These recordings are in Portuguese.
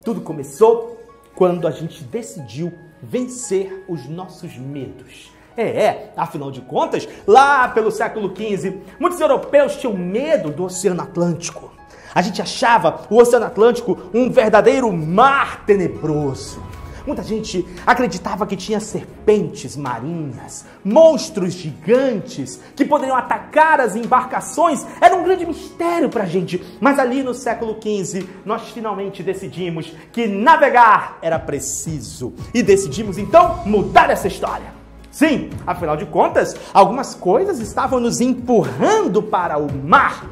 Tudo começou quando a gente decidiu vencer os nossos medos. Afinal de contas, lá pelo século XV, muitos europeus tinham medo do Oceano Atlântico. A gente achava o Oceano Atlântico um verdadeiro mar tenebroso. Muita gente acreditava que tinha serpentes marinhas, monstros gigantes que poderiam atacar as embarcações. Era um grande mistério pra gente. Mas ali no século XV, nós finalmente decidimos que navegar era preciso. E decidimos então mudar essa história. Sim, afinal de contas, algumas coisas estavam nos empurrando para o mar.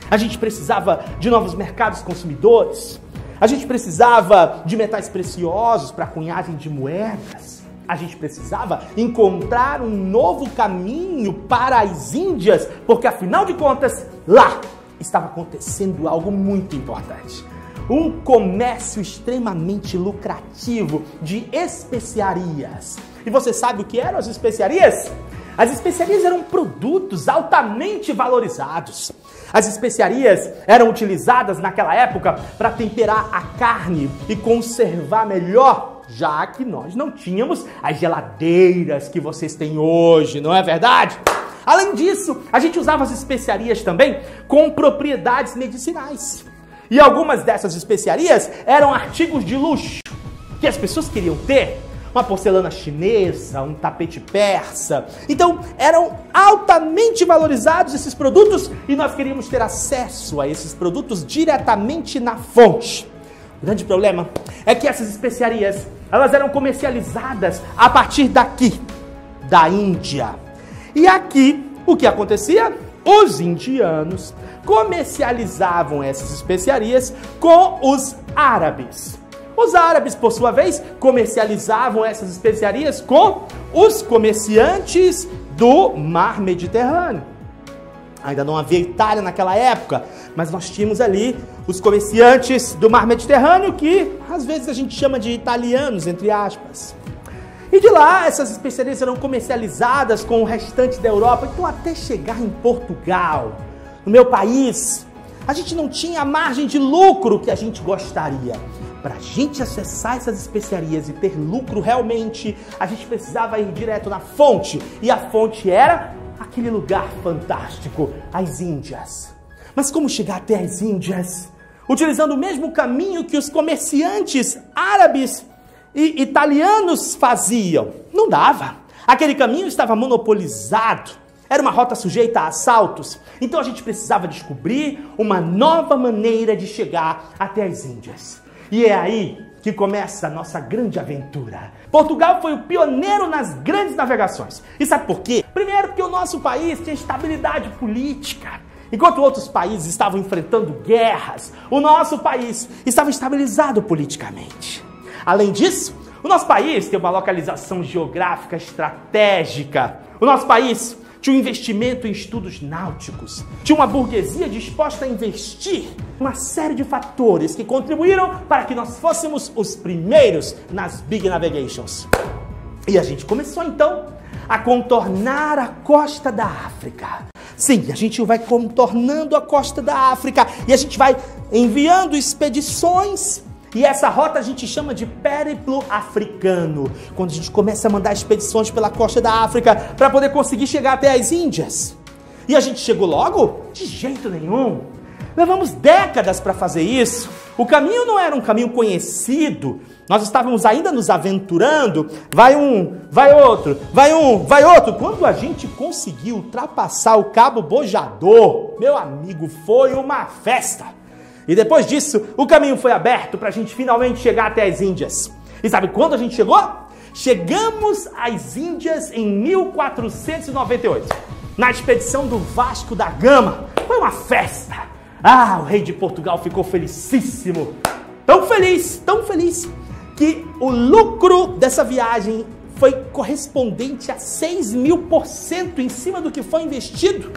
A gente precisava de novos mercados consumidores. A gente precisava de metais preciosos para a cunhagem de moedas. A gente precisava encontrar um novo caminho para as Índias, porque afinal de contas, lá estava acontecendo algo muito importante. Um comércio extremamente lucrativo de especiarias. E você sabe o que eram as especiarias? As especiarias eram produtos altamente valorizados. As especiarias eram utilizadas naquela época para temperar a carne e conservar melhor, já que nós não tínhamos as geladeiras que vocês têm hoje, não é verdade? Além disso, a gente usava as especiarias também com propriedades medicinais. E algumas dessas especiarias eram artigos de luxo que as pessoas queriam ter. Uma porcelana chinesa, um tapete persa. Então, eram altamente valorizados esses produtos e nós queríamos ter acesso a esses produtos diretamente na fonte. O grande problema é que essas especiarias, elas eram comercializadas a partir daqui, da Índia. E aqui, o que acontecia? Os indianos comercializavam essas especiarias com os árabes. Os árabes, por sua vez, comercializavam essas especiarias com os comerciantes do Mar Mediterrâneo. Ainda não havia Itália naquela época, mas nós tínhamos ali os comerciantes do Mar Mediterrâneo que, às vezes, a gente chama de italianos, entre aspas. E de lá, essas especiarias eram comercializadas com o restante da Europa, então até chegar em Portugal, no meu país, a gente não tinha a margem de lucro que a gente gostaria. Para a gente acessar essas especiarias e ter lucro realmente, a gente precisava ir direto na fonte. E a fonte era aquele lugar fantástico, as Índias. Mas como chegar até as Índias? Utilizando o mesmo caminho que os comerciantes árabes e italianos faziam. Não dava. Aquele caminho estava monopolizado. Era uma rota sujeita a assaltos. Então a gente precisava descobrir uma nova maneira de chegar até as Índias. E é aí que começa a nossa grande aventura. Portugal foi o pioneiro nas grandes navegações. E sabe por quê? Primeiro porque o nosso país tinha estabilidade política. Enquanto outros países estavam enfrentando guerras, o nosso país estava estabilizado politicamente. Além disso, o nosso país tem uma localização geográfica estratégica. O nosso país tinha um investimento em estudos náuticos, tinha uma burguesia disposta a investir, uma série de fatores que contribuíram para que nós fôssemos os primeiros nas Big Navigations. E a gente começou então a contornar a costa da África. Sim, a gente vai contornando a costa da África e a gente vai enviando expedições. E essa rota a gente chama de périplo africano, quando a gente começa a mandar expedições pela costa da África para poder conseguir chegar até as Índias. E a gente chegou logo? De jeito nenhum. Levamos décadas para fazer isso. O caminho não era um caminho conhecido. Nós estávamos ainda nos aventurando. Vai um, vai outro, vai um, vai outro. Quando a gente conseguiu ultrapassar o Cabo Bojador, meu amigo, foi uma festa. E depois disso, o caminho foi aberto para a gente finalmente chegar até as Índias. E sabe quando a gente chegou? Chegamos às Índias em 1498, na expedição do Vasco da Gama. Foi uma festa. O rei de Portugal ficou felicíssimo. Tão feliz, que o lucro dessa viagem foi correspondente a 6.000% em cima do que foi investido.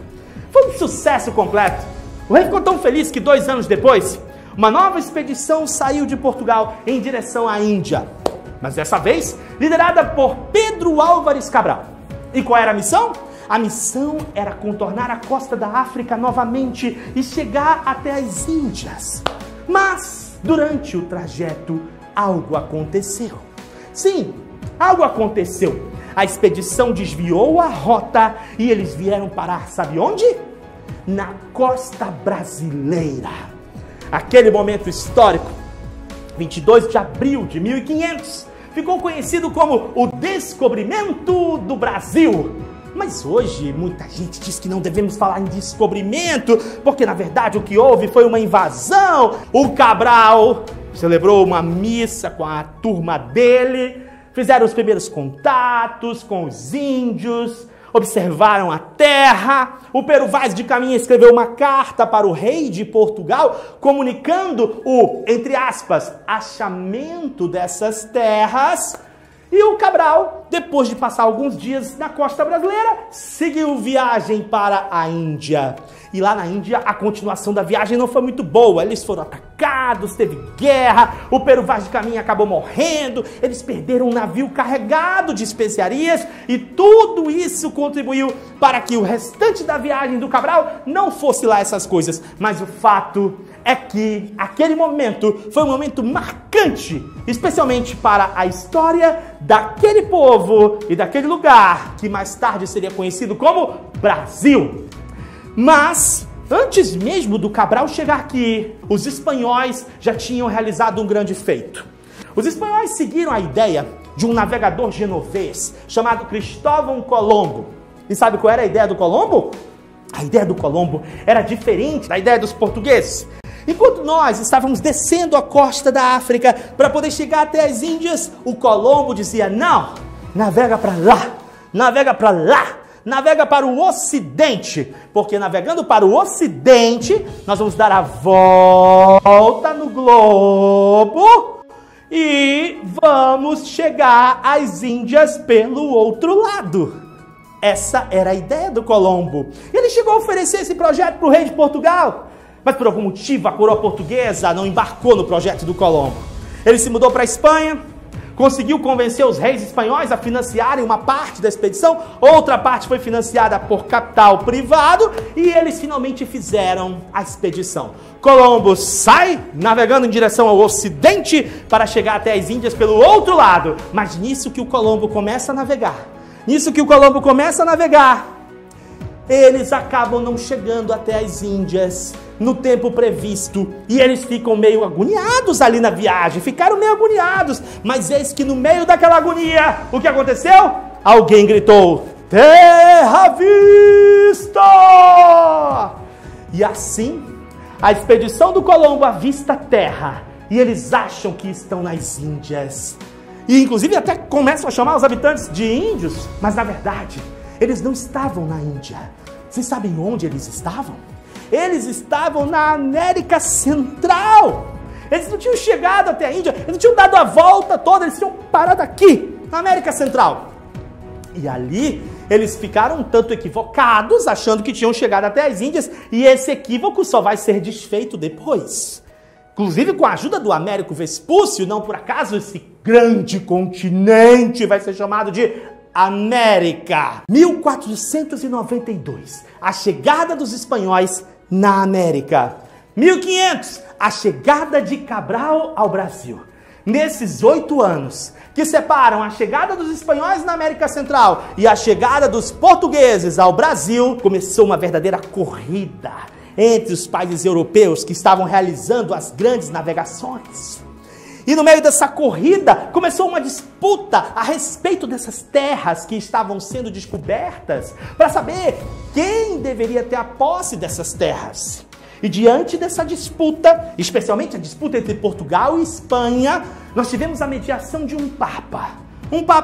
Foi um sucesso completo. O rei ficou tão feliz que 2 anos depois, uma nova expedição saiu de Portugal em direção à Índia. Mas dessa vez, liderada por Pedro Álvares Cabral. E qual era a missão? A missão era contornar a costa da África novamente e chegar até as Índias. Mas durante o trajeto, algo aconteceu. Sim, algo aconteceu. A expedição desviou a rota e eles vieram parar, sabe onde? Na costa brasileira. Aquele momento histórico, 22 de abril de 1500, ficou conhecido como o descobrimento do Brasil. Mas hoje muita gente diz que não devemos falar em descobrimento, porque na verdade o que houve foi uma invasão. O Cabral celebrou uma missa com a turma dele, fizeram os primeiros contatos com os índios, observaram a terra. O Pero Vaz de Caminha escreveu uma carta para o rei de Portugal, comunicando o, entre aspas, achamento dessas terras. E o Cabral, depois de passar alguns dias na costa brasileira, seguiu viagem para a Índia. E lá na Índia, a continuação da viagem não foi muito boa. Eles foram atacados, teve guerra, o Pero Vaz de Caminha acabou morrendo, eles perderam um navio carregado de especiarias e tudo isso contribuiu para que o restante da viagem do Cabral não fosse lá essas coisas. Mas o fato é que aquele momento foi um momento marcante, especialmente para a história daquele povo e daquele lugar que mais tarde seria conhecido como Brasil. Mas, antes mesmo do Cabral chegar aqui, os espanhóis já tinham realizado um grande feito. Os espanhóis seguiram a ideia de um navegador genovês chamado Cristóvão Colombo. E sabe qual era a ideia do Colombo? A ideia do Colombo era diferente da ideia dos portugueses. Enquanto nós estávamos descendo a costa da África para poder chegar até as Índias, o Colombo dizia: não, navega para lá, navega para lá. Navega para o Ocidente, porque navegando para o Ocidente, nós vamos dar a volta no globo e vamos chegar às Índias pelo outro lado. Essa era a ideia do Colombo. Ele chegou a oferecer esse projeto para o rei de Portugal, mas por algum motivo a coroa portuguesa não embarcou no projeto do Colombo. Ele se mudou para a Espanha, conseguiu convencer os reis espanhóis a financiarem uma parte da expedição, outra parte foi financiada por capital privado e eles finalmente fizeram a expedição. Colombo sai navegando em direção ao Ocidente para chegar até as Índias pelo outro lado, mas nisso que o Colombo começa a navegar, eles acabam não chegando até as Índias no tempo previsto e eles ficam meio agoniados ali na viagem, ficaram meio agoniados, mas eis que no meio daquela agonia, o que aconteceu? Alguém gritou: terra à vista! E assim, a expedição do Colombo avista a terra e eles acham que estão nas Índias. E inclusive até começam a chamar os habitantes de índios, mas na verdade, eles não estavam na Índia. Vocês sabem onde eles estavam? Eles estavam na América Central. Eles não tinham chegado até a Índia, eles não tinham dado a volta toda, eles tinham parado aqui, na América Central. E ali, eles ficaram um tanto equivocados, achando que tinham chegado até as Índias, e esse equívoco só vai ser desfeito depois. Inclusive com a ajuda do Américo Vespúcio, não por acaso esse grande continente vai ser chamado de América. 1492, a chegada dos espanhóis na América. 1500, a chegada de Cabral ao Brasil. Nesses 8 anos que separam a chegada dos espanhóis na América Central e a chegada dos portugueses ao Brasil, começou uma verdadeira corrida entre os países europeus que estavam realizando as grandes navegações. E no meio dessa corrida, começou uma disputa a respeito dessas terras que estavam sendo descobertas, para saber quem deveria ter a posse dessas terras. E diante dessa disputa, especialmente a disputa entre Portugal e Espanha, nós tivemos a mediação de um papa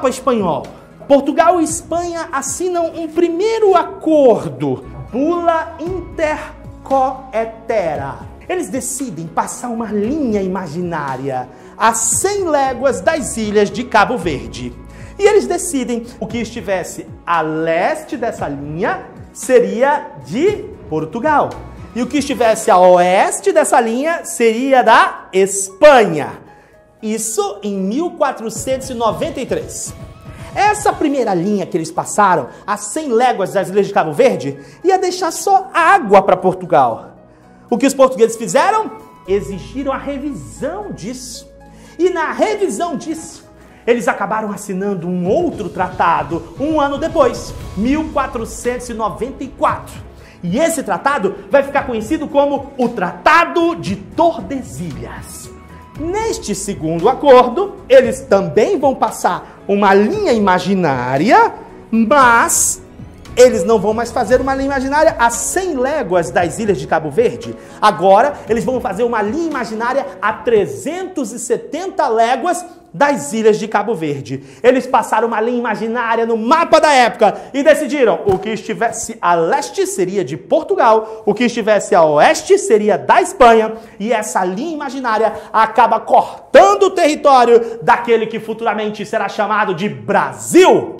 espanhol. Portugal e Espanha assinam um primeiro acordo, Bula Intercoetera. Eles decidem passar uma linha imaginária a 100 léguas das ilhas de Cabo Verde. E eles decidem o que estivesse a leste dessa linha seria de Portugal. E o que estivesse a oeste dessa linha seria da Espanha. Isso em 1493. Essa primeira linha que eles passaram, a 100 léguas das ilhas de Cabo Verde, ia deixar só água para Portugal. O que os portugueses fizeram? exigiram a revisão disso. E na revisão disso, eles acabaram assinando um outro tratado um ano depois, 1494. E esse tratado vai ficar conhecido como o Tratado de Tordesilhas. Neste segundo acordo, eles também vão passar uma linha imaginária, mas eles não vão mais fazer uma linha imaginária a 100 léguas das ilhas de Cabo Verde. Agora, eles vão fazer uma linha imaginária a 370 léguas das ilhas de Cabo Verde. Eles passaram uma linha imaginária no mapa da época e decidiram o que estivesse a leste seria de Portugal, o que estivesse a oeste seria da Espanha, e essa linha imaginária acaba cortando o território daquele que futuramente será chamado de Brasil.